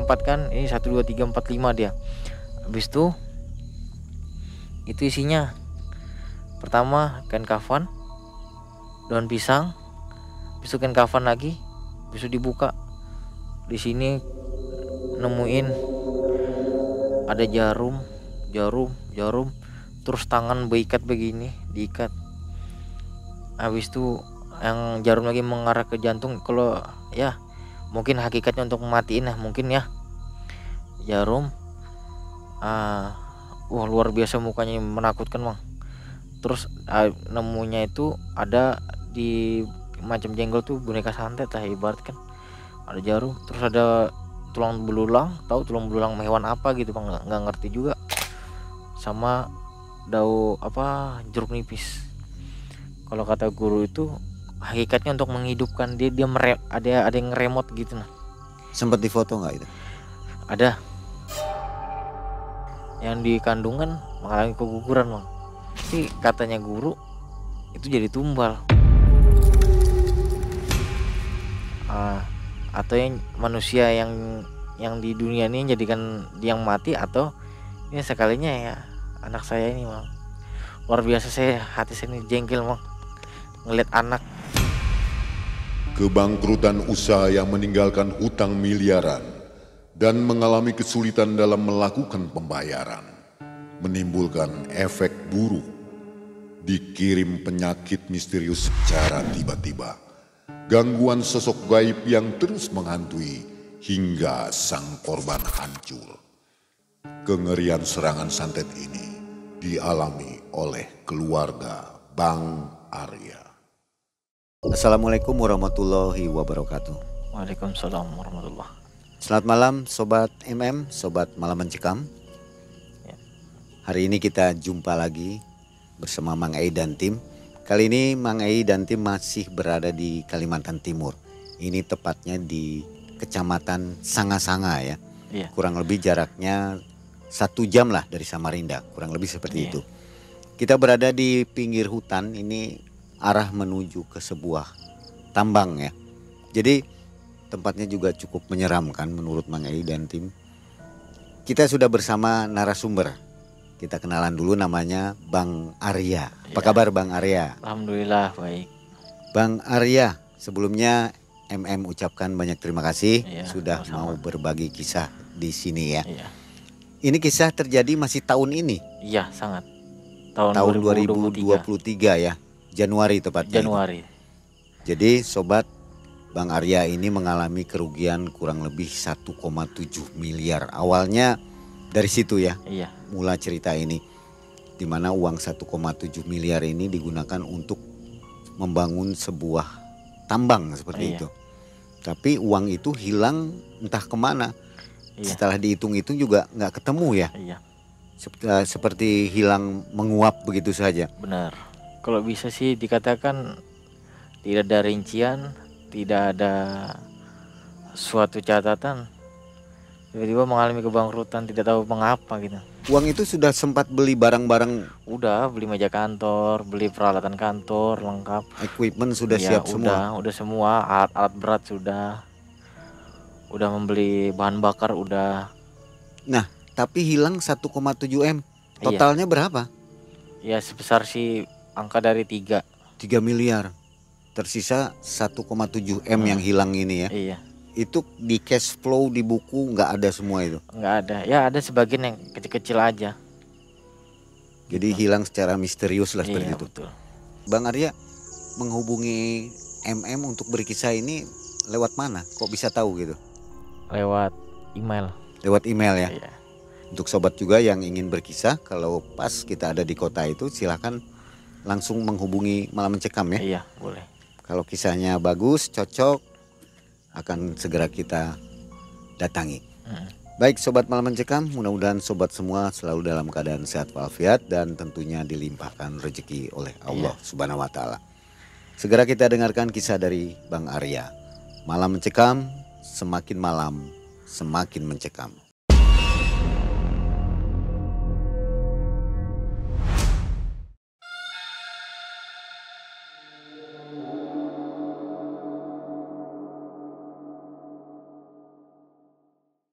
4 kan, ini 1 2 3 4 5 dia. Habis itu isinya pertama kain kafan, daun pisang, habis itu kain kafan lagi, habis itu dibuka. Di sini nemuin ada jarum, terus tangan beikat begini, diikat. Habis itu yang jarum lagi mengarah ke jantung. Kalau ya mungkin hakikatnya untuk mematiin ya, mungkin ya. Jarum wah luar biasa, mukanya menakutkan bang. Terus nemunya itu ada di macam jenggol tuh boneka santet lah ibarat kan. Ada jarum, terus ada tulang belulang, tahu tulang belulang hewan apa gitu bang, nggak ngerti juga. Sama jeruk nipis. Kalau kata guru itu hakikatnya untuk menghidupkan dia ada yang ngeremot gitu nah. Sempat difoto nggak itu? Ada yang di kandungan mengalami keguguran bang. Tapi katanya guru itu jadi tumbal. Atau yang manusia yang di dunia ini jadikan dia yang mati, atau ini sekalinya ya anak saya ini bang. Luar biasa, hati saya ini jengkel bang ngeliat anak. Kebangkrutan usaha yang meninggalkan hutang miliaran dan mengalami kesulitan dalam melakukan pembayaran menimbulkan efek buruk. Dikirim penyakit misterius secara tiba-tiba, gangguan sosok gaib yang terus menghantui hingga sang korban hancur. Kengerian serangan santet ini dialami oleh keluarga Bang Arya. Assalamualaikum warahmatullahi wabarakatuh. Waalaikumsalam warahmatullah. Selamat malam Sobat Sobat Malam Mencekam. Hari ini kita jumpa lagi bersama Mang Ei dan tim. Kali ini Mang Ei dan tim masih berada di Kalimantan Timur. Ini tepatnya di Kecamatan Sanga-Sanga ya. Iya. Kurang lebih jaraknya 1 jam lah dari Samarinda, kurang lebih seperti itu. Kita berada di pinggir hutan, ini arah menuju ke sebuah tambang ya. Jadi tempatnya juga cukup menyeramkan menurut Mang Ei dan tim. Kita sudah bersama narasumber. Kita kenalan dulu, namanya Bang Arya. Apa kabar Bang Arya? Alhamdulillah baik. Bang Arya, sebelumnya ucapkan banyak terima kasih sudah sama-sama. mau berbagi kisah di sini ya. Iya. Ini kisah terjadi masih tahun ini. Iya, sangat. Tahun 2023 ya. Januari tepatnya. Januari. Jadi sobat, Bang Arya ini mengalami kerugian kurang lebih 1,7 miliar. Awalnya dari situ ya. Iya. Mula cerita ini, di mana uang 1,7 miliar ini digunakan untuk membangun sebuah tambang seperti itu. Tapi uang itu hilang entah kemana. Setelah dihitung-hitung juga nggak ketemu ya. Iya. Seperti hilang menguap begitu saja. Benar. Kalau bisa sih dikatakan tidak ada rincian, tidak ada suatu catatan. Tiba-tiba mengalami kebangkrutan, tidak tahu mengapa gitu. Uang itu sudah sempat beli barang-barang. Udah beli meja kantor, beli peralatan kantor lengkap. Equipment sudah siap semua. Udah semua, alat berat sudah. Udah membeli bahan bakar udah. Nah, tapi hilang 1,7 M. Totalnya berapa? Ya sebesar sih angka dari 3 miliar. Tersisa 1,7 M yang hilang ini ya. Iya. Itu di cash flow di buku nggak ada semua itu? Nggak ada. Ya ada sebagian yang kecil-kecil aja. Jadi hilang secara misterius lah seperti itu. Betul. Bang Arya menghubungi untuk berkisah ini lewat mana? Kok bisa tahu gitu? Lewat email. Lewat email ya? Iya. Untuk sobat juga yang ingin berkisah, kalau pas kita ada di kota itu silahkan langsung menghubungi Malam Mencekam ya? Iya boleh. Kalau kisahnya bagus, cocok, akan segera kita datangi. Baik sobat Malam Mencekam, mudah-mudahan sobat semua selalu dalam keadaan sehat walafiat dan tentunya dilimpahkan rezeki oleh Allah Subhanahu wa taala. Segera kita dengarkan kisah dari Bang Arya. Malam Mencekam, semakin malam semakin mencekam.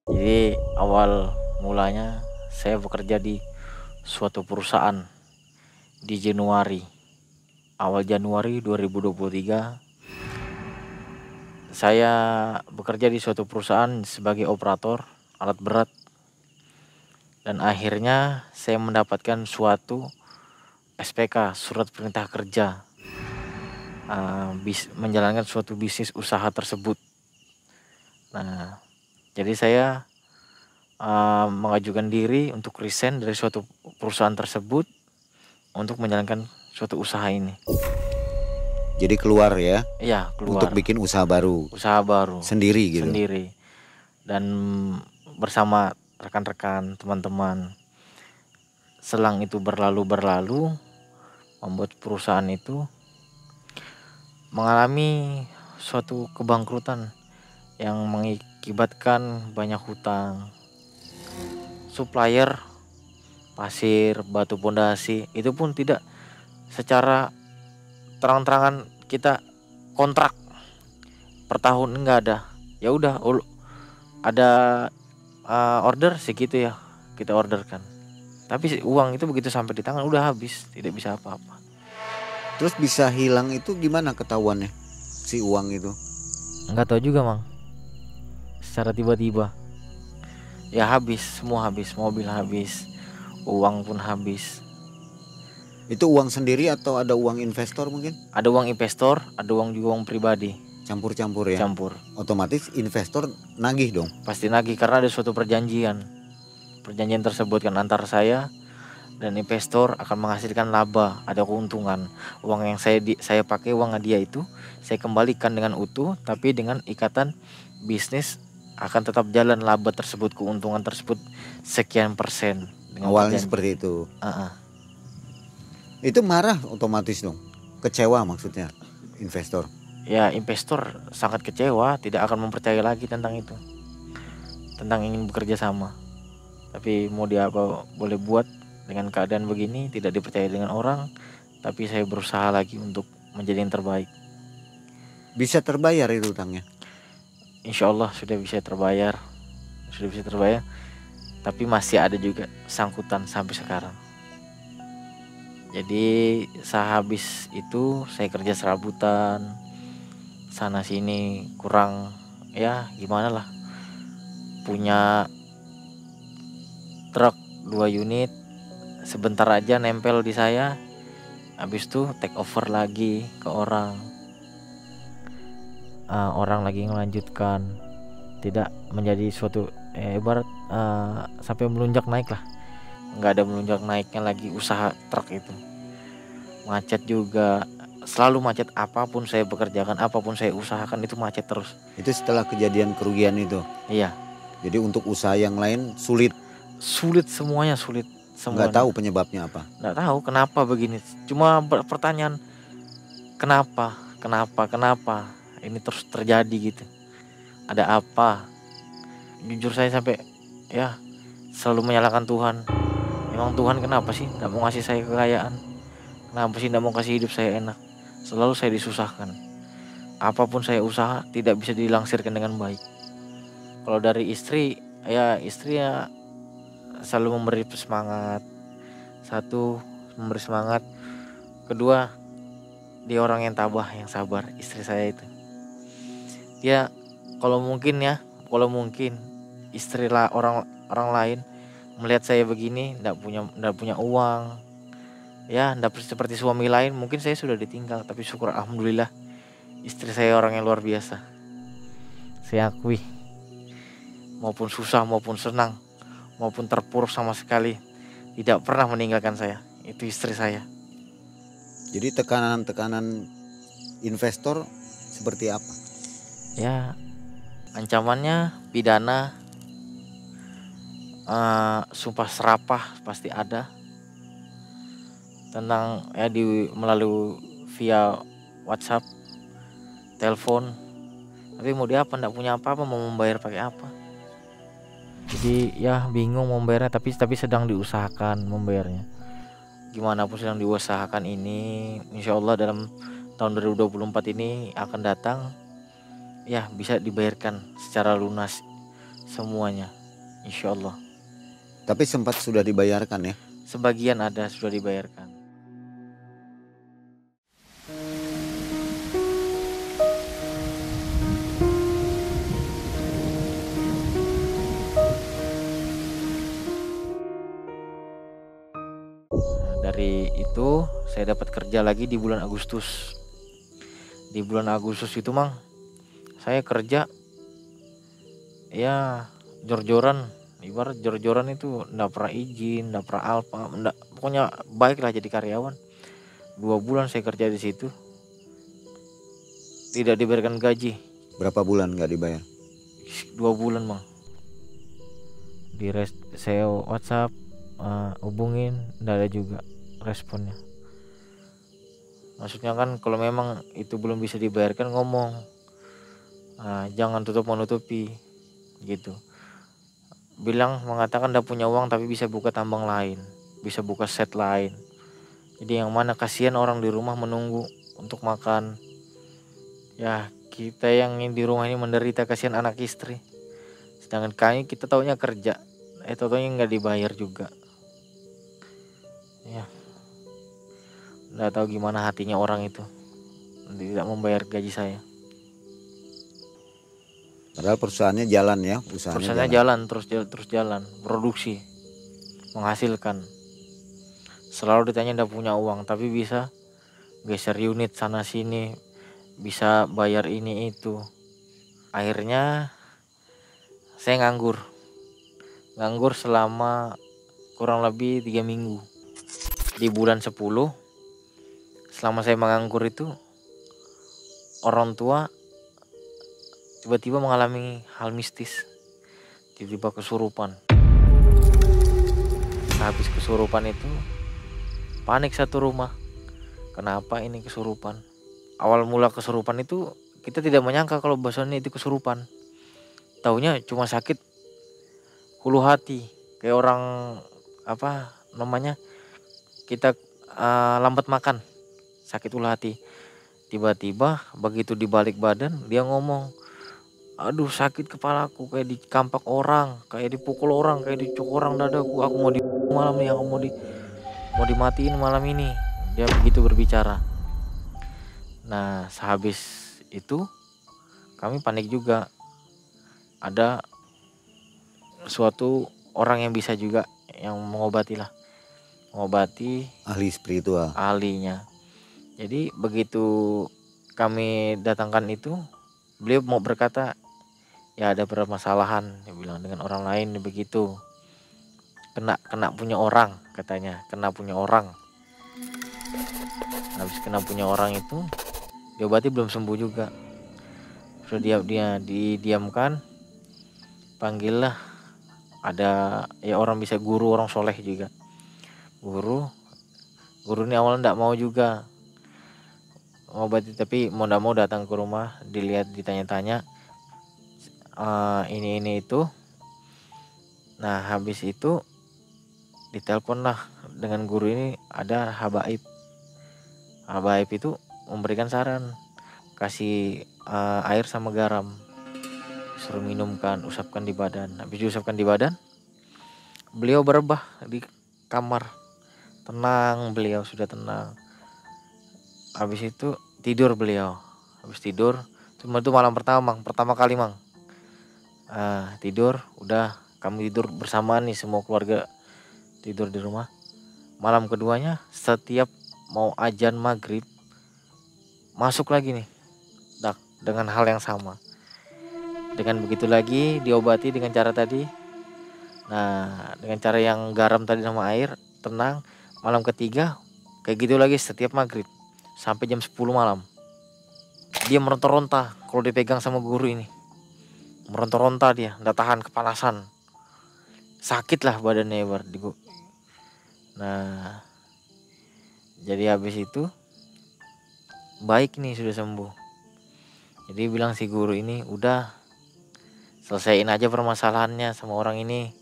Jadi awal mulanya saya bekerja di suatu perusahaan di awal Januari 2023. Saya bekerja di suatu perusahaan sebagai operator alat berat, dan akhirnya saya mendapatkan suatu SPK, surat perintah kerja, menjalankan suatu bisnis usaha tersebut. Nah, jadi saya mengajukan diri untuk resign dari suatu perusahaan tersebut untuk menjalankan suatu usaha ini. Jadi keluar ya, Iya, keluar untuk bikin usaha baru sendiri gitu. sendiri, dan bersama rekan-rekan, teman-teman. Selang itu berlalu, membuat perusahaan itu mengalami suatu kebangkrutan yang mengakibatkan banyak hutang. Supplier pasir, batu pondasi itu pun tidak secara terang-terangan kita kontrak per tahun, enggak ada. Ya udah, ada order segitu ya, kita orderkan. Tapi uang itu begitu sampai di tangan udah habis, tidak bisa apa-apa. Terus bisa hilang itu gimana ketahuannya si uang itu? Enggak tahu juga, Mang. Secara tiba-tiba ya habis, semua habis, mobil habis, uang pun habis. Itu uang sendiri atau ada uang investor mungkin? Ada uang investor, ada uang juga uang pribadi. Campur-campur ya? Campur. Otomatis investor nagih dong? Pasti nagih karena ada suatu perjanjian. Perjanjian tersebut kan antara saya dan investor akan menghasilkan laba, ada keuntungan. Uang yang saya pakai, uang dia itu saya kembalikan dengan utuh, tapi dengan ikatan bisnis akan tetap jalan, laba tersebut, keuntungan tersebut sekian persen. Awalnya seperti itu. Itu marah otomatis dong, kecewa maksudnya investor. Ya, investor sangat kecewa, tidak akan mempercayai lagi tentang itu, tentang ingin bekerja sama. Tapi mau dia apa boleh buat, dengan keadaan begini tidak dipercaya dengan orang, tapi saya berusaha lagi untuk menjadi yang terbaik. Bisa terbayar itu utangnya? Insya Allah sudah bisa terbayar, tapi masih ada juga sangkutan sampai sekarang. Jadi sehabis itu saya kerja serabutan sana sini, kurang ya gimana lah, punya truk 2 unit sebentar aja nempel di saya, habis itu take over lagi ke orang, orang lagi melanjutkan, tidak menjadi suatu ibarat sampai melunjak naik lah, nggak ada melunjak naiknya lagi usaha truk itu. Macet juga, selalu macet, apapun saya bekerjakan, apapun saya usahakan itu macet terus. Itu setelah kejadian kerugian itu? Iya. Jadi untuk usaha yang lain sulit Semuanya sulit. Nggak tahu penyebabnya apa? Nggak tahu kenapa begini, cuma pertanyaan kenapa ini terus terjadi gitu, ada apa? Jujur saya sampai ya selalu menyalahkan Tuhan. Emang Tuhan kenapa sih nggak mau ngasih saya kekayaan? Kenapa sih nggak mau kasih hidup saya enak? Selalu saya disusahkan. Apapun saya usaha tidak bisa dilangsirkan dengan baik. Kalau dari istri ya selalu memberi semangat. Satu, memberi semangat. Kedua, dia orang yang tabah, yang sabar, istri saya itu. Dia kalau mungkin istri lah orang lain melihat saya begini, enggak punya uang, ya enggak seperti suami lain, mungkin saya sudah ditinggal. Tapi syukur alhamdulillah istri saya orang yang luar biasa. Saya akui, maupun susah maupun senang maupun terpuruk sama sekali tidak pernah meninggalkan saya. Itu istri saya. Jadi tekanan investor seperti apa? Ya, ancamannya pidana, sumpah serapah pasti ada, tentang ya melalui via WhatsApp, telepon. Tapi mau dia apa, nggak punya apa-apa, mau membayar pakai apa? Jadi ya bingung mau membayarnya, tapi sedang diusahakan membayarnya. Gimana pun sedang diusahakan ini, insya Allah dalam tahun 2024 ini akan datang ya bisa dibayarkan secara lunas semuanya. insya Allah. Tapi sempat sudah dibayarkan ya? Sebagian ada sudah dibayarkan. Dari itu saya dapat kerja lagi di bulan Agustus. Di bulan Agustus itu Mang, saya kerja ya jor-joran, ibarat jor-joran itu ndak pernah izin, ndak pernah apa, ndak, pokoknya baik lah jadi karyawan. 2 bulan saya kerja di situ, tidak diberikan gaji. Berapa bulan nggak dibayar? 2 bulan Mang. Saya WhatsApp, hubungin, ndak ada juga responnya. Maksudnya kan kalau memang itu belum bisa dibayarkan ngomong, jangan tutup menutupi gitu. Mengatakan udah punya uang tapi bisa buka tambang lain, bisa buka set lain. Jadi yang mana kasihan orang di rumah menunggu untuk makan. Ya kita yang di rumah ini menderita, kasihan anak istri. Sedangkan kami kita taunya kerja, taunya nggak dibayar juga. Ya, nggak tahu gimana hatinya orang itu tidak membayar gaji saya. Padahal perusahaannya jalan ya, Perusahaannya jalan terus jalan, produksi, menghasilkan. Selalu ditanya ndak punya uang, tapi bisa geser unit sana sini, bisa bayar ini itu. Akhirnya saya nganggur selama kurang lebih 3 minggu. Di bulan 10, selama saya menganggur itu, orang tua tiba-tiba mengalami hal mistis, tiba-tiba kesurupan. Habis kesurupan itu panik satu rumah, kenapa ini kesurupan. Awal mula kesurupan itu kita tidak menyangka kalau bahasanya itu kesurupan, taunya cuma sakit hulu hati, kayak orang apa namanya, kita lambat makan, sakit hulu hati. Tiba-tiba begitu dibalik badan dia ngomong, aduh sakit kepalaku, kayak dikampak orang, kayak dipukul orang, kayak dicuk orang dadaku, aku mau di malam nih, aku mau dimatiin malam ini. Dia begitu berbicara. Nah sehabis itu kami panik juga. Ada suatu orang yang bisa juga yang mengobati ahli spiritual, ahlinya. Jadi begitu kami datangkan itu, beliau mau berkata, ya ada permasalahan, dia bilang dengan orang lain begitu, kena punya orang katanya, kena punya orang. Habis kena punya orang itu diobati belum sembuh juga, sudah dia didiamkan. Panggillah ada ya orang bisa, guru, orang soleh juga. Guru ini awalnya ndak mau juga ngobati, tapi mau ndak mau datang ke rumah, dilihat, ditanya-tanya, ini itu. Nah habis itu ditelepon lah dengan guru ini, ada habaib itu memberikan saran, kasih air sama garam, suruh minumkan, usapkan di badan. Habis diusapkan di badan, beliau berebah di kamar, tenang, beliau sudah tenang. Habis itu tidur beliau. Habis tidur, cuma itu malam pertama kali Mang. Tidur, udah kami tidur bersamaan nih, semua keluarga tidur di rumah. Malam keduanya setiap mau azan maghrib masuk lagi nih, dengan hal yang sama. Dengan begitu lagi diobati dengan cara tadi. Nah dengan cara yang garam tadi sama air, tenang. Malam ketiga kayak gitu lagi setiap maghrib sampai jam 10 malam. Dia meronta-ronta kalau dipegang sama guru ini, meronta-ronta, dia nggak tahan, kepanasan, sakit lah badannya ibu. Nah jadi habis itu baik nih, sudah sembuh. Jadi bilang si guru ini, udah selesaiin aja permasalahannya sama orang ini.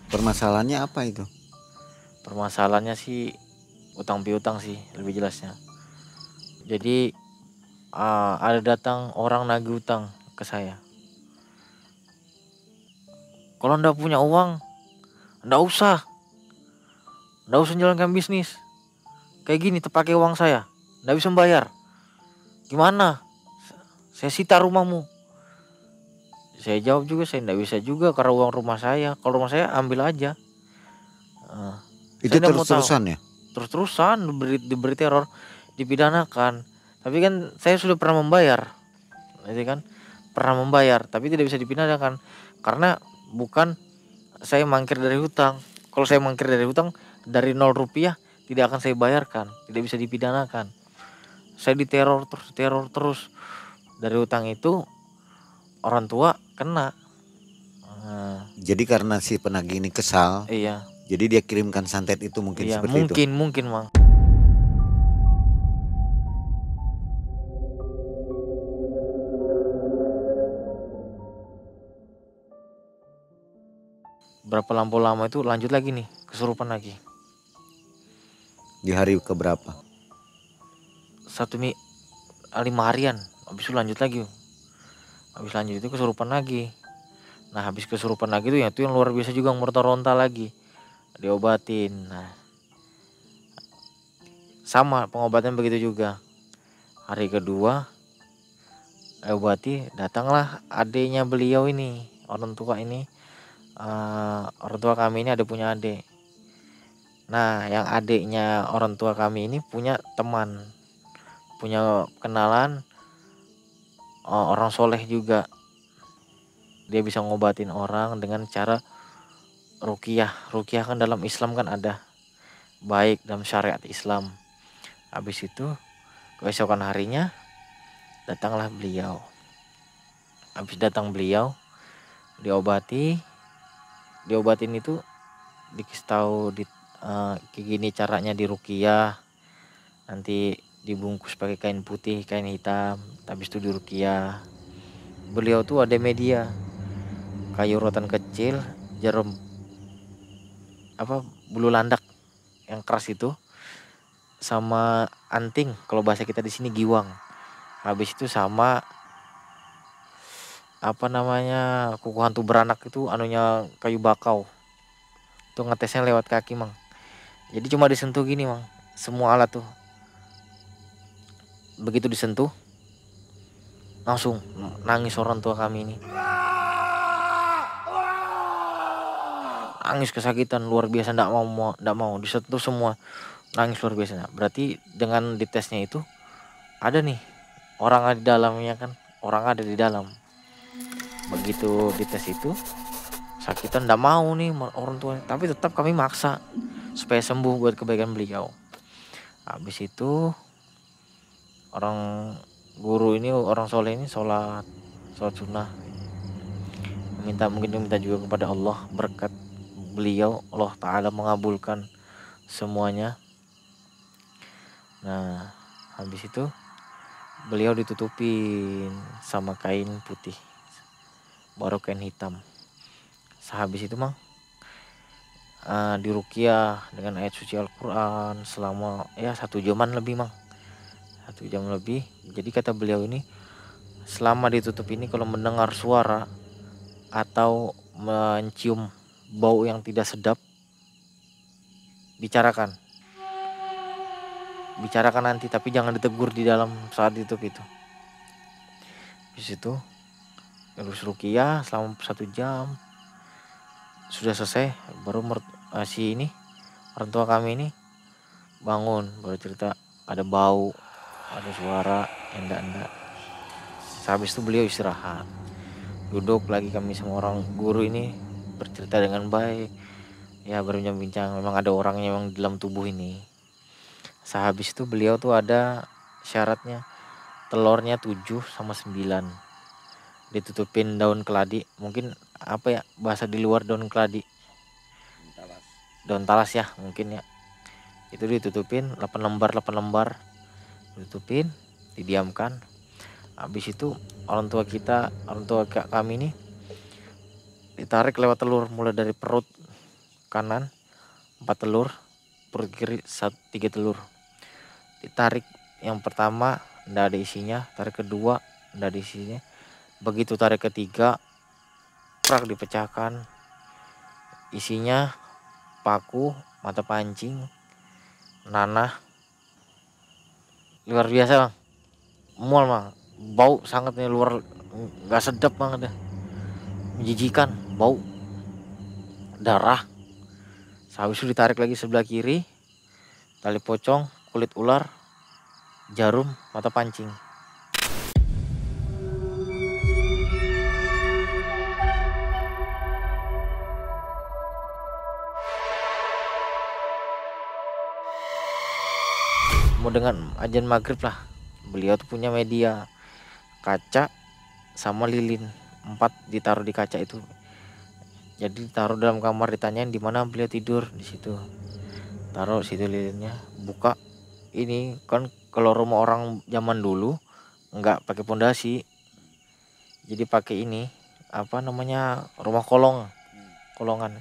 permasalahannya apa itu? Permasalahannya sih utang piutang sih lebih jelasnya. Jadi ada datang orang nagih utang ke saya. Kalau ndak punya uang, ndak usah jalankan bisnis. Kayak gini terpakai uang saya, ndak bisa membayar. Gimana? Saya sita rumahmu. Saya jawab juga, saya ndak bisa juga karena uang rumah saya. Kalau rumah saya ambil aja. Itu Saya ndak mau tahu. terus-terusan ya? Terus-terusan diberi teror, dipidanakan. Tapi kan saya sudah pernah membayar, gitu kan? Pernah membayar, tapi tidak bisa dipidanakan karena bukan saya mangkir dari hutang. Kalau saya mangkir dari hutang dari 0 rupiah tidak akan saya bayarkan, tidak bisa dipidanakan. Saya diteror terus dari hutang itu, orang tua kena. Jadi karena si penagih ini kesal, Iya, jadi dia kirimkan santet itu mungkin iya, seperti itu. mungkin Mang. Berapa lama itu lanjut lagi nih, kesurupan lagi. Di hari keberapa? 5 harian, habis itu lanjut lagi. Habis lanjut itu kesurupan lagi. Nah, habis kesurupan lagi itu yang luar biasa juga, meronta-ronta lagi. Diobatin. Nah, sama pengobatan begitu juga. Hari kedua obati, datanglah adiknya beliau ini, orang tua ini. Orang tua kami ini ada punya adik. Nah, yang adiknya orang tua kami ini punya teman, punya kenalan orang soleh juga. Dia bisa ngobatin orang dengan cara ruqyah. Ruqyah kan dalam Islam kan ada, baik dalam syariat Islam. Habis itu keesokan harinya datanglah beliau. Habis datang beliau, diobatin itu, dikasih tahu kayak gini caranya di ruqyah. Nanti dibungkus pakai kain putih, kain hitam, habis itu di ruqyah. Beliau tuh ada media, kayu rotan kecil, jarum bulu landak yang keras itu, sama anting, kalau bahasa kita di sini giwang. Habis itu sama kuku hantu beranak itu anunya kayu bakau. Tuh ngetesnya lewat kaki, Mang. Jadi cuma disentuh gini, Mang. Semua alat tuh. Begitu disentuh langsung nangis orang tua kami ini. Nangis kesakitan luar biasa, ndak mau disentuh semua. Nangis luar biasa. Berarti dengan ditesnya itu ada nih orang ada di dalamnya kan, orang ada di dalam. Begitu dites itu sakitan, ndak mau nih orang tua, tapi tetap kami maksa supaya sembuh buat kebaikan beliau. Habis itu orang guru ini, orang soleh ini sholat sunnah, mungkin minta juga kepada Allah berkat beliau, Allah Ta'ala mengabulkan semuanya. Nah, habis itu beliau ditutupin sama kain putih, baru kain hitam. Sehabis itu, Mang, diruqyah dengan ayat suci Al-Quran selama 1 jaman lebih, Mang. 1 jam lebih. Jadi kata beliau ini, selama ditutup ini kalau mendengar suara atau mencium bau yang tidak sedap, bicarakan nanti, tapi jangan ditegur di dalam saat ditutup itu. Habis itu terus ruqyah selama 1 jam. Sudah selesai, baru si ini orang tua kami ini bangun, baru cerita ada bau, ada suara, enggak. Habis itu beliau istirahat, duduk lagi kami sama orang guru ini bercerita dengan baik, ya berbincang. Memang ada orangnya memang dalam tubuh ini. Sehabis itu beliau tuh ada syaratnya, telurnya 7 sama 9 ditutupin daun keladi. Mungkin bahasa di luar daun keladi, daun talas ya mungkin ya. Itu ditutupin 8 lembar ditutupin, didiamkan. Habis itu orang tua kami ini ditarik lewat telur, mulai dari perut kanan 4 telur, perut kiri 3 telur. Ditarik yang pertama ndak ada isinya, tarik kedua ndak ada isinya. Begitu tarik ketiga, prak, dipecahkan. isinya paku, mata pancing, nanah, luar biasa bang. Mual bang, bau sangat nih, luar nggak sedap banget ya, menjijikan, bau darah. Habis itu ditarik lagi sebelah kiri, tali pocong, kulit ular, jarum, mata pancing. Mau dengan ajan maghrib lah, beliau tuh punya media kaca sama lilin 4 ditaruh di kaca itu. Jadi taruh dalam kamar, ditanyain di mana beliau tidur, di situ. Taruh situ lilinnya, buka. Ini kan kalau rumah orang zaman dulu nggak pakai pondasi. Jadi pakai ini apa namanya, rumah kolongan.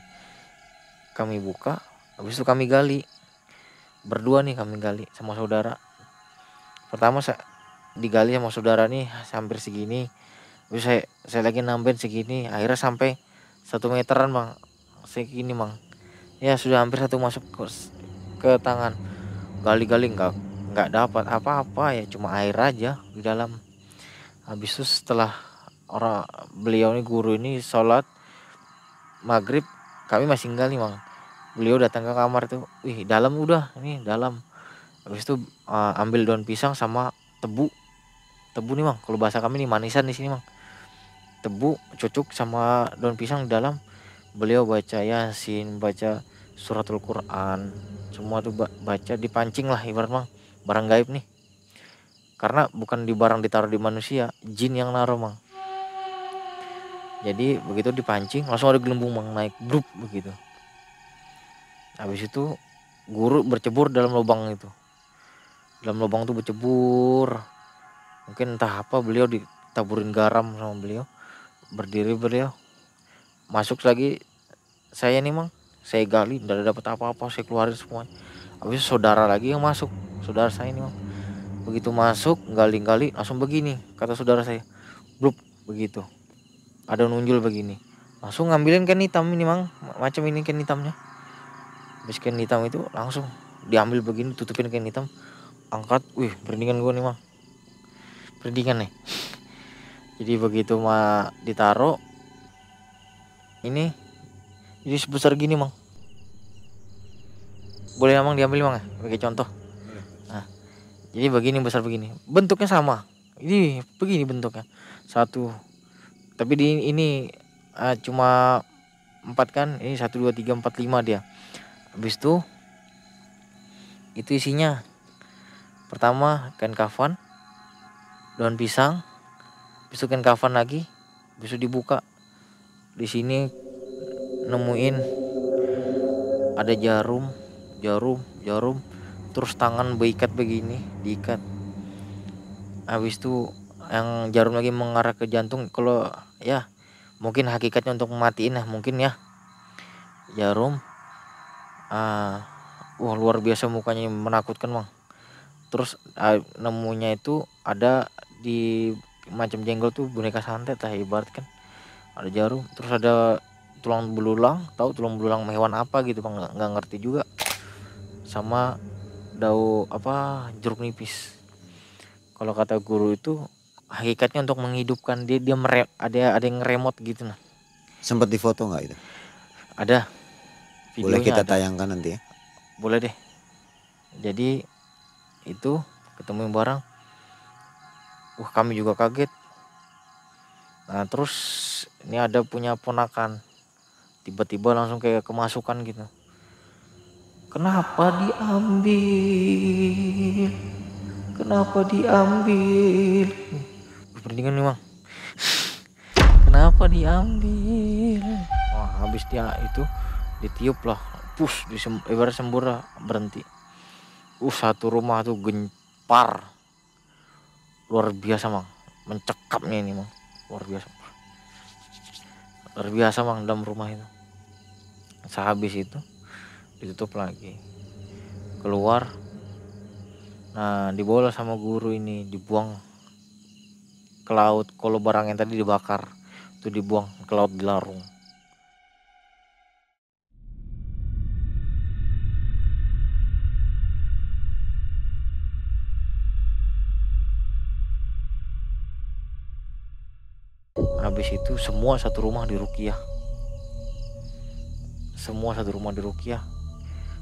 Kami buka, habis itu kami gali. Berdua nih kami gali sama saudara. Pertama saya digali sama saudara nih hampir segini. Terus saya lagi nambahin segini, akhirnya sampai 1 meteran bang, segini bang. Ya sudah hampir satu masuk ke tangan. Gali-gali nggak dapat apa-apa, ya cuma air aja di dalam. Habis itu setelah beliau ini, guru ini sholat maghrib, kami masih gali bang. Beliau datang ke kamar tuh, wih dalam udah, ini dalam. Habis itu ambil daun pisang sama tebu nih bang, kalau bahasa kami nih manisan di sini bang. Tebu cucuk sama daun pisang di dalam. Beliau baca Yasin, baca suratul Quran, semua tuh baca, dipancing lah ibarat bang, barang gaib nih. Karena bukan di barang ditaruh di manusia, jin yang naruh bang. Jadi begitu dipancing langsung ada gelembung bang, naik grup begitu. Habis itu guru bercebur dalam lubang itu. Dalam lubang tuh bercebur. Mungkin entah apa, beliau ditaburin garam sama beliau. Berdiri beliau, masuk lagi. Saya nih mang, saya gali, tidak dapat apa-apa, saya keluarin semuanya. Habis itu saudara lagi yang masuk, saudara saya ini mang. Begitu masuk gali-gali langsung begini, kata saudara saya, blup begitu. Ada nunjul begini, langsung ngambilin kain hitam ini mang, macam ini kain hitamnya. Habis kain hitam itu langsung diambil begini, tutupin kain hitam, angkat, wih perindingan gue nih mang, perindingan nih. Jadi begitu mah ditaruh ini, jadi sebesar gini mang. Boleh emang diambil mang ya, sebagai contoh. Nah, jadi begini, besar begini, bentuknya sama. Ini begini bentuknya, satu. Tapi di ini cuma 4 kan, ini 1 2 3 4 5 dia. Habis itu isinya pertama kain kafan, daun pisang, habis itu kain kafan lagi, habis itu dibuka. Di sini nemuin ada jarum, terus tangan beikat begini, diikat. Habis itu yang jarum lagi mengarah ke jantung, kalau ya mungkin hakikatnya untuk mematiin ya mungkin ya. Jarum wah luar biasa, mukanya menakutkan bang. Terus nemunya itu ada di macam jenggol tuh boneka santet lah ibarat kan. Ada jarum, terus ada tulang belulang, tahu tulang belulang hewan apa gitu bang, nggak ngerti juga. Sama jeruk nipis. Kalau kata guru itu hakikatnya untuk menghidupkan dia, ada yang ngeremot gitu nah. Sempat difoto nggak itu? Ada videonya, Boleh kita ada. tayangkan nanti ya? Boleh deh. Jadi itu ketemu barang, kami juga kaget. Nah terus ini ada punya ponakan, tiba-tiba langsung kayak kemasukan gitu. Kenapa diambil? Kenapa diambil? Pertandingan nih bang. Kenapa diambil? Wah habis dia itu ditiup lah, push ibarat sembura, berhenti. Satu rumah tuh gempar, luar biasa bang, mencekapnya ini bang, luar biasa bang dalam rumah itu. Sehabis itu ditutup lagi, keluar. Nah dibawa sama guru ini, dibuang ke laut. Kalau barang yang tadi dibakar itu dibuang ke laut, dilarung. Habis itu semua satu rumah diruqyah. Semua satu rumah diruqyah.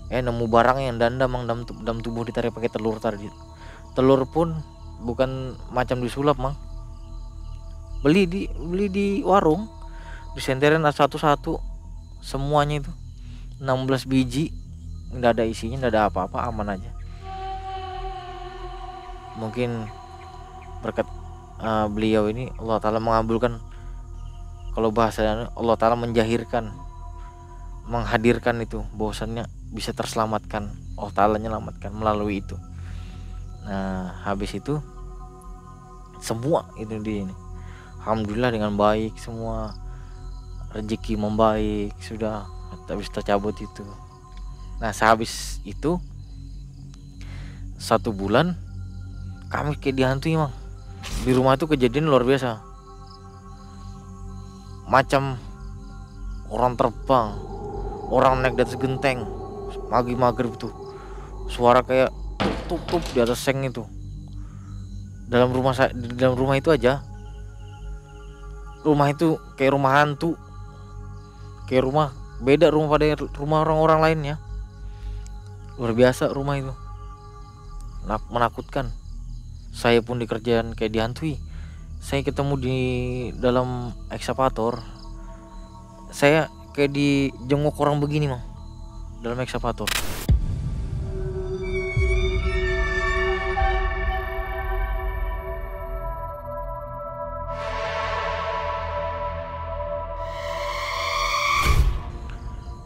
Nemu barang yang danda mang dalam tubuh ditarik pakai telur tadi. Telur pun bukan macam disulap mang. Beli di warung, disenterin satu-satu semuanya itu 16 biji, nggak ada isinya, nggak ada apa-apa, aman aja. Mungkin berkat beliau ini Allah Ta'ala mengabulkan, kalau bahasanya Allah Ta'ala menjahirkan, menghadirkan itu bahwasannya bisa terselamatkan, Allah Ta'ala menyelamatkan melalui itu. Nah habis itu semua itu di ini alhamdulillah dengan baik, semua rezeki membaik, sudah tak bisa tercabut itu. Nah sehabis itu 1 bulan kami kayak dihantui mang. Di rumah itu kejadian luar biasa, macam orang terbang, orang naik di atas genteng maghrib itu, suara kayak tup di atas seng itu. Dalam rumah itu aja, rumah itu kayak rumah hantu, kayak rumah beda rumah pada rumah orang-orang lainnya. Luar biasa rumah itu, menakutkan. Saya pun di kerjaan kayak dihantui. Saya ketemu di dalam ekskavator, saya kayak dijenguk orang begini mang dalam ekskavator.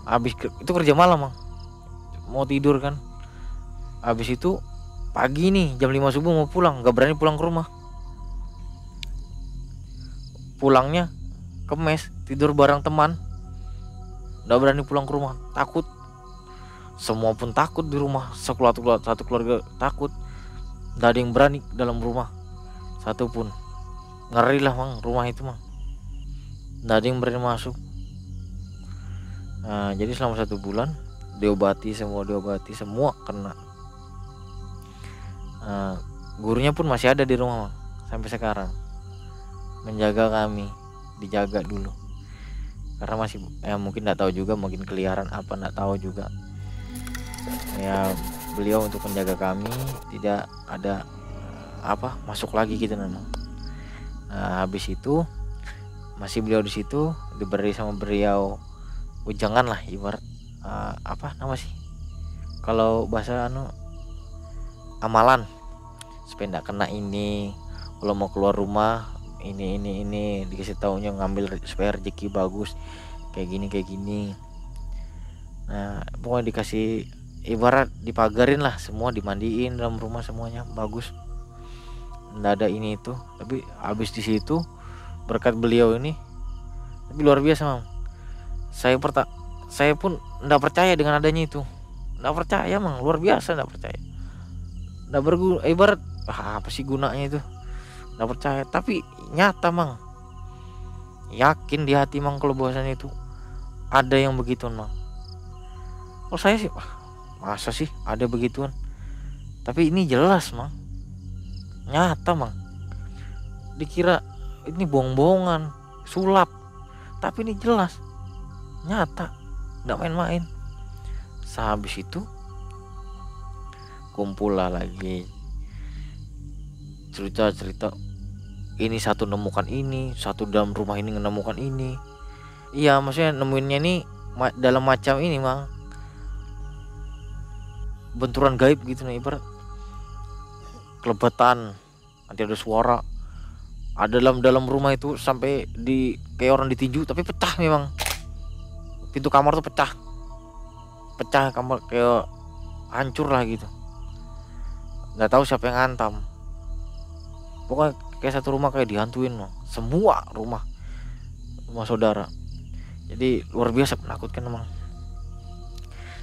Habis itu kerja malam mang, mau tidur kan. Habis itu pagi nih jam 5 subuh mau pulang, nggak berani pulang ke rumah. Pulangnya ke mes, tidur bareng teman, nggak berani pulang ke rumah, takut. Semua pun takut di rumah, satu keluarga takut, nggak ada yang berani dalam rumah satu pun. Ngeri lah mang rumah itu mang, nggak ada yang berani masuk. Nah, jadi selama 1 bulan diobati semua kena. Gurunya pun masih ada di rumah mang, sampai sekarang menjaga kami, dijaga dulu karena masih mungkin nggak tahu juga, mungkin keliaran apa nggak tahu juga ya. Beliau untuk menjaga kami tidak ada masuk lagi gitu memang. Nah, habis itu masih beliau di situ, diberi sama beliau ujangan lah, ibarat nama sih kalau bahasa amalan, supaya nggak kena ini. Kalau mau keluar rumah ini dikasih taunya ngambil supaya rezeki bagus kayak gini. Nah pokoknya dikasih, ibarat dipagarin lah, semua dimandiin dalam rumah, semuanya bagus, nggak ada ini itu. Tapi habis di situ berkat beliau ini, tapi luar biasa mam. Saya pun nggak percaya dengan adanya itu, nggak percaya mang, luar biasa nggak percaya, nggak berguna, ibarat apa sih gunanya itu, nggak percaya. Tapi nyata mang, yakin di hati mang kalau bahwasannya itu ada yang begituan mang. Kalau saya sih masa sih ada begituan, tapi ini jelas mang, nyata mang. Dikira ini bohong-bohongan, sulap, tapi ini jelas nyata, nggak main-main. Sehabis itu kumpul lah lagi cerita ini, satu nemukan ini, satu dalam rumah ini menemukan ini. Iya maksudnya nemuinnya ini dalam macam ini mang, benturan gaib gitu nih, ibarat kelebatan, nanti ada suara, ada dalam rumah itu sampai kayak orang ditinju, tapi pecah memang, pintu kamar tuh pecah kamar, kayak hancur lah gitu. Nggak tahu siapa yang ngantam, pokoknya kayak satu rumah kayak dihantuin mang. Semua rumah saudara. Jadi luar biasa menakutkan emang.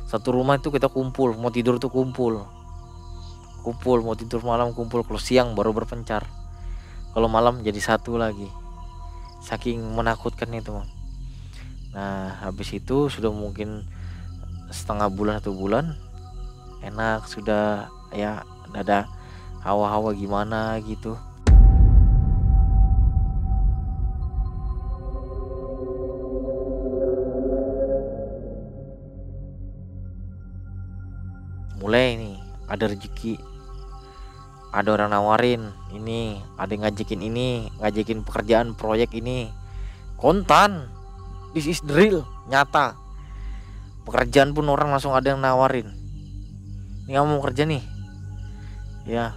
Satu rumah itu kita kumpul, mau tidur tuh kumpul, mau tidur malam kumpul. Kalau siang baru berpencar, kalau malam jadi satu lagi, saking menakutkan itu mang. Nah habis itu sudah mungkin setengah bulan 1 bulan, enak sudah ya, ada hawa-hawa gimana gitu. mulai nih ada rezeki, ada orang nawarin ini, ada yang ngajakin pekerjaan proyek ini, kontan, this is the real, nyata. Pekerjaan pun orang langsung ada yang nawarin, ini kamu mau kerja nih ya,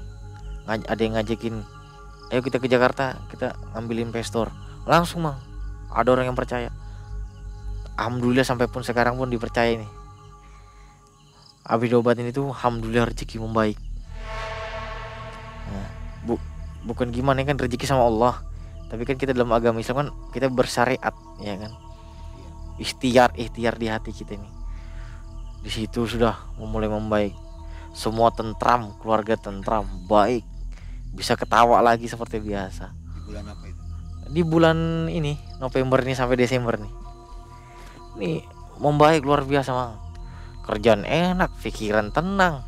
ada yang ngajakin, ayo kita ke Jakarta, kita ngambil investor, langsung Mang, ada orang yang percaya. Alhamdulillah sampai pun sekarang pun dipercaya nih. Habis diobatin itu alhamdulillah rezeki membaik. Nah, bukan gimana kan, rezeki sama Allah, tapi kan kita dalam agama Islam kan kita bersyariat ya kan, ikhtiar di hati kita ini, di situ sudah mulai membaik, semua tentram, keluarga tentram, baik, bisa ketawa lagi seperti biasa. Di bulan apa itu? Di bulan ini November nih sampai Desember nih membaik luar biasa Mang. Kerjaan enak, pikiran tenang,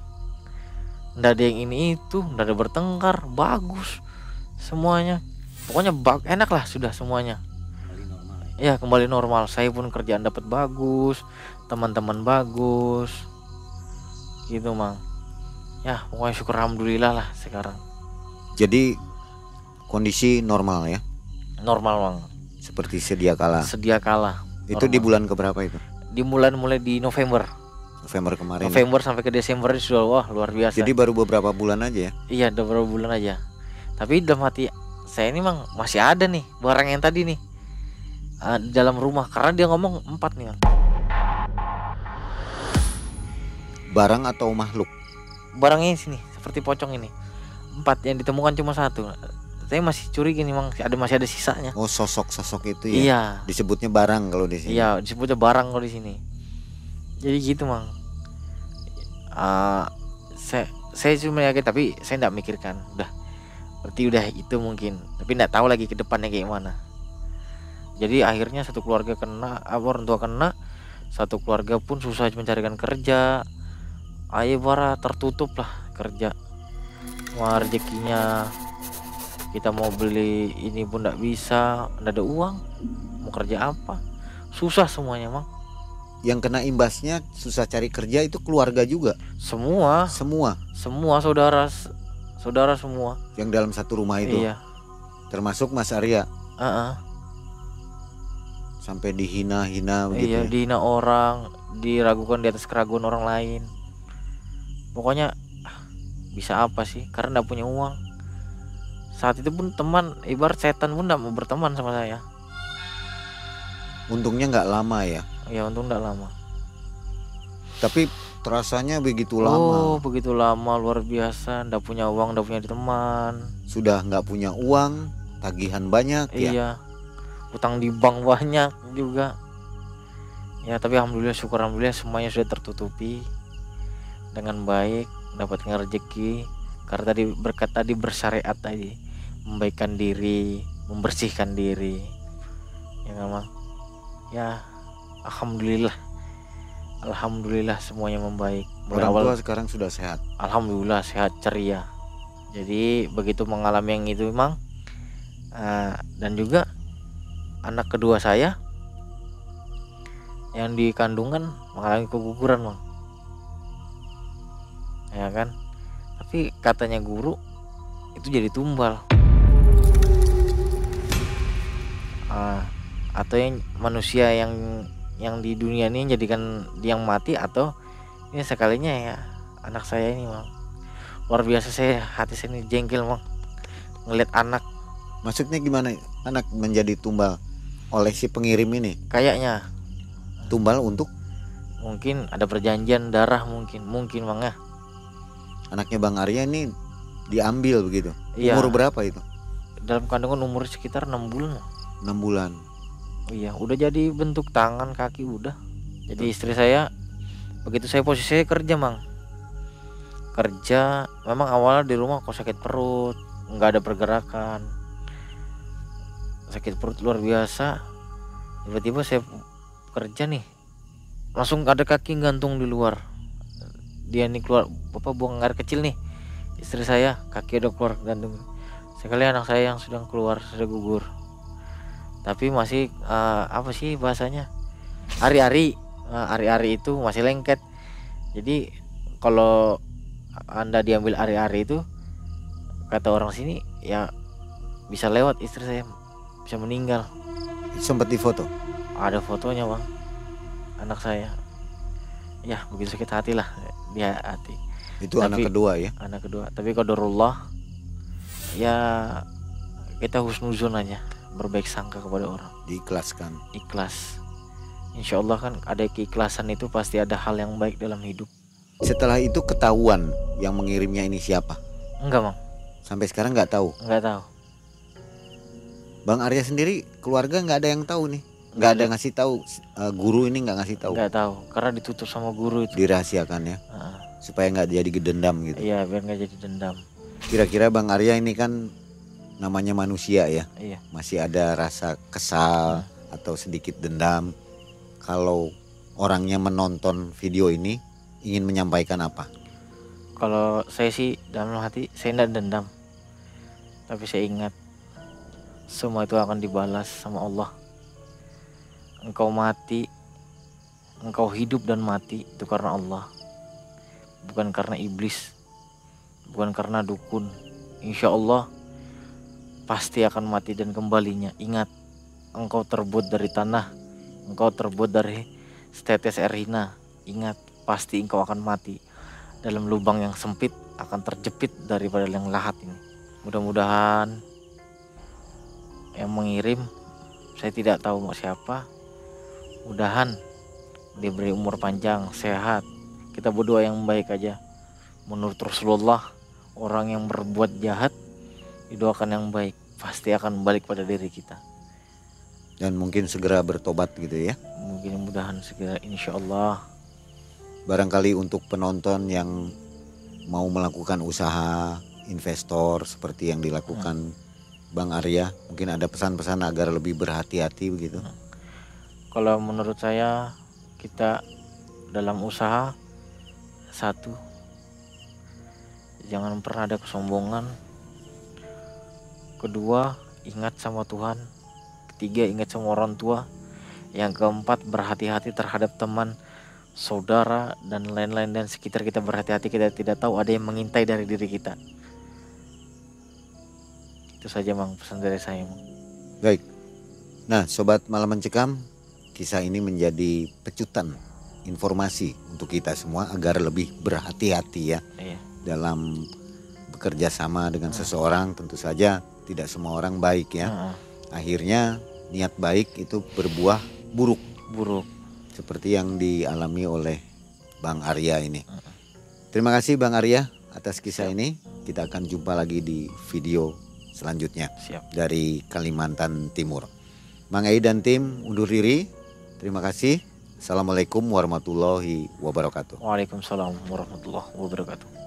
nggak ada yang ini itu, nggak ada bertengkar, bagus semuanya, pokoknya enak lah sudah semuanya. Kembali normal Ya kembali normal, saya pun kerjaan dapat bagus, teman-teman bagus gitu Mang. Ya pokoknya syukur alhamdulillah lah sekarang. Jadi kondisi normal ya, Normal Mang, seperti sedia kala. sedia kala. Itu di bulan keberapa itu? Di bulan mulai di November Kemarin. November sampai ke Desember sudah wah luar biasa. Jadi baru beberapa bulan aja ya? Iya udah beberapa bulan aja, tapi dalam hati saya ini Mang masih ada nih barang yang tadi nih di dalam rumah, karena dia ngomong 4 nih Mang. Barang atau makhluk? Barangnya sini seperti pocong ini 4, yang ditemukan cuma 1. Saya masih curiga nih Mang, masih ada sisanya. Oh, sosok-sosok itu ya? Iya. Disebutnya barang kalau di sini. Iya, disebutnya barang kalau di sini. Jadi gitu Mang. Saya cuma yakin, tapi saya nggak mikirkan. Berarti udah itu mungkin. Tapi nggak tahu lagi ke depannya kayak mana. Jadi akhirnya satu keluarga kena, orang tua kena, satu keluarga pun susah mencarikan kerja. Ayo bara tertutup lah kerja. Wah rezekinya, kita mau beli ini pun nggak bisa, nggak ada uang, mau kerja apa, susah semuanya Mang. Yang kena imbasnya susah cari kerja itu keluarga juga? Semua saudara semua yang dalam satu rumah itu? Iya. Termasuk Mas Arya? Sampai dihina-hina begitu? Iya, ya? dihina orang, diragukan di atas keraguan orang lain. Pokoknya bisa apa sih, karena nggak punya uang. Saat itu pun teman, ibarat setan pun nggak mau berteman sama saya. Untungnya nggak lama ya? Ya untung nggak lama. Tapi terasanya begitu Oh lama. begitu lama, luar biasa. Nggak punya uang, nggak punya teman. Sudah nggak punya uang, tagihan banyak ya? Iya, utang di bank banyak juga. Ya tapi alhamdulillah, syukur alhamdulillah semuanya sudah tertutupi dengan baik, dapatkan rezeki. Karena tadi berkat tadi bersyariat tadi, membaikkan diri, membersihkan diri, ya memang. Ya alhamdulillah semuanya membaik. Orang tua sekarang sudah sehat? Alhamdulillah sehat ceria. Jadi begitu mengalami yang itu memang, dan juga anak kedua saya yang di kandungan mengalami keguguran Mang, ya kan. Tapi katanya guru itu jadi tumbal. Atau yang manusia yang di dunia ini jadikan dia yang mati, atau ini sekalinya ya anak saya ini Mang. Luar biasa, hati saya ini jengkel Mang ngeliat anak. Maksudnya gimana anak menjadi tumbal oleh si pengirim ini? Kayaknya tumbal untuk mungkin ada perjanjian darah, mungkin Mang ya. Anaknya Bang Arya ini diambil begitu? Iya. Umur berapa itu? Dalam kandungan umur sekitar 6 bulan. 6 bulan. Iya, udah jadi bentuk tangan kaki udah. Jadi istri saya begitu saya posisinya kerja Mang. Kerja memang awalnya di rumah kok sakit perut, nggak ada pergerakan. Sakit perut luar biasa. Tiba-tiba saya kerja nih, langsung ada kaki gantung di luar. Dia nih keluar, bapak buang air kecil nih, istri saya kaki udah keluar gantung. Sekali anak saya yang sudah keluar, sudah gugur. Tapi masih apa sih bahasanya, ari-ari itu masih lengket. Jadi kalau Anda diambil ari-ari itu, kata orang sini ya bisa lewat istri saya, bisa meninggal. Sempat difoto. Ada fotonya bang, anak saya. Ya begitu sakit hati lah dia hati. Itu anak kedua ya. Anak kedua. Tapi qadarullah ya kita husnuzon aja, berbaik sangka kepada orang. Diikhlaskan. Ikhlas. Insya Allah kan ada keikhlasan itu pasti ada hal yang baik dalam hidup. Setelah itu ketahuan yang mengirimnya ini siapa? Enggak bang, Sampai sekarang nggak tahu. enggak tahu. Bang Arya sendiri keluarga nggak ada yang tahu nih. Nggak ada ngasih tahu, guru ini nggak ngasih tahu. Enggak tahu karena ditutup sama guru itu. Dirahasiakan ya. Heeh. Supaya nggak jadi dendam gitu. Iya biar nggak jadi dendam. Kira-kira Bang Arya ini kan namanya manusia ya. Iya. Masih ada rasa kesal atau sedikit dendam. Kalau orangnya menonton video ini ingin menyampaikan apa? Kalau saya sih dalam hati saya tidak dendam, tapi saya ingat semua itu akan dibalas sama Allah. Engkau mati, engkau hidup dan mati itu karena Allah, bukan karena iblis, bukan karena dukun. Insya Allah pasti akan mati dan kembalinya. Ingat, engkau terbuat dari tanah, engkau terbuat dari setetes air hina. Ingat, pasti engkau akan mati dalam lubang yang sempit, akan terjepit daripada yang lahat ini. Mudah-mudahan yang mengirim, saya tidak tahu mau siapa, mudahan diberi umur panjang, sehat. Kita berdoa yang baik aja. Menurut Rasulullah, orang yang berbuat jahat didoakan yang baik, pasti akan balik pada diri kita. Dan mungkin segera bertobat gitu ya. Mungkin mudahan segera, insya Allah. Barangkali untuk penonton yang mau melakukan usaha investor seperti yang dilakukan Bang Arya, mungkin ada pesan-pesan agar lebih berhati-hati begitu. Kalau menurut saya, kita dalam usaha, satu, jangan pernah ada kesombongan. Kedua, ingat sama Tuhan. Ketiga, ingat sama orang tua. Yang keempat, berhati-hati terhadap teman, saudara, dan lain-lain, dan sekitar kita. Berhati-hati, kita tidak tahu ada yang mengintai dari diri kita. Itu saja Bang, pesan dari saya Bang. Baik. Nah, Sobat Malam Mencekam, kisah ini menjadi pecutan informasi untuk kita semua agar lebih berhati-hati ya. Iya. Dalam bekerja sama dengan seseorang. Tentu saja tidak semua orang baik ya. Akhirnya niat baik itu berbuah buruk. Seperti yang dialami oleh Bang Arya ini. Terima kasih Bang Arya atas kisah ini. Kita akan jumpa lagi di video selanjutnya. Siap. Dari Kalimantan Timur. Mang Ei dan tim undur diri. Terima kasih. Assalamualaikum warahmatullahi wabarakatuh. Waalaikumsalam warahmatullahi wabarakatuh.